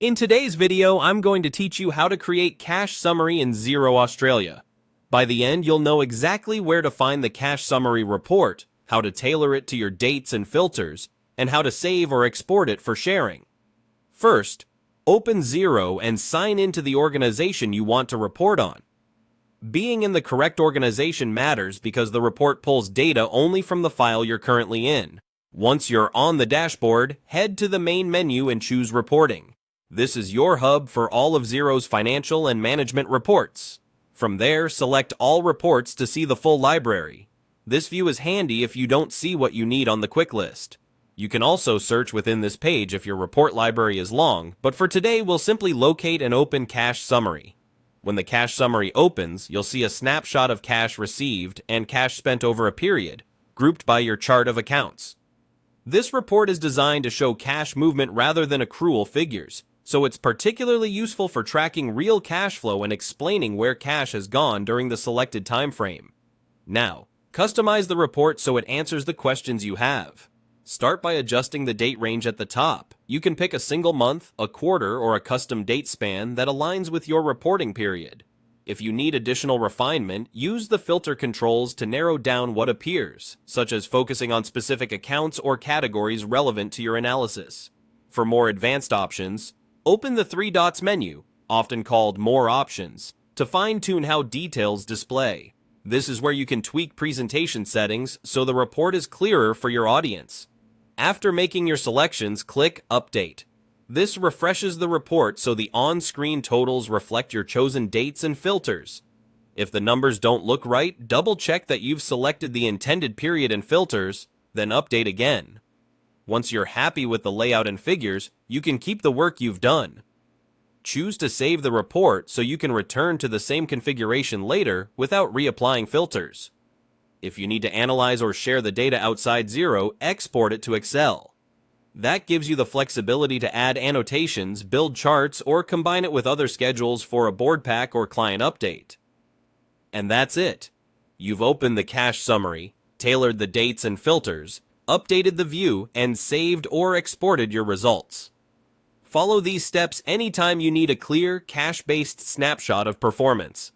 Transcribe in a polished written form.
In today's video, I'm going to teach you how to create cash summary in Xero Australia. By the end, you'll know exactly where to find the cash summary report, how to tailor it to your dates and filters, and how to save or export it for sharing. First, open Xero and sign into the organization you want to report on. Being in the correct organization matters because the report pulls data only from the file you're currently in. Once you're on the dashboard, head to the main menu and choose Reporting. This is your hub for all of Xero's financial and management reports. From there, select All Reports to see the full library. This view is handy if you don't see what you need on the quick list. You can also search within this page if your report library is long, but for today we'll simply locate and open Cash Summary. When the Cash Summary opens, you'll see a snapshot of cash received and cash spent over a period, grouped by your chart of accounts. This report is designed to show cash movement rather than accrual figures, so it's particularly useful for tracking real cash flow and explaining where cash has gone during the selected time frame. Now, customize the report so it answers the questions you have. Start by adjusting the date range at the top. You can pick a single month, a quarter, or a custom date span that aligns with your reporting period. If you need additional refinement, use the filter controls to narrow down what appears, such as focusing on specific accounts or categories relevant to your analysis. For more advanced options, open the three dots menu, often called More Options, to fine-tune how details display. This is where you can tweak presentation settings so the report is clearer for your audience. After making your selections, click Update. This refreshes the report so the on-screen totals reflect your chosen dates and filters. If the numbers don't look right, double-check that you've selected the intended period and filters, then update again. Once you're happy with the layout and figures, you can keep the work you've done. Choose to save the report so you can return to the same configuration later without reapplying filters. If you need to analyze or share the data outside Xero, export it to Excel. That gives you the flexibility to add annotations, build charts, or combine it with other schedules for a board pack or client update. And that's it. You've opened the cash summary, tailored the dates and filters, updated the view, and saved or exported your results. Follow these steps anytime you need a clear, cash-based snapshot of performance.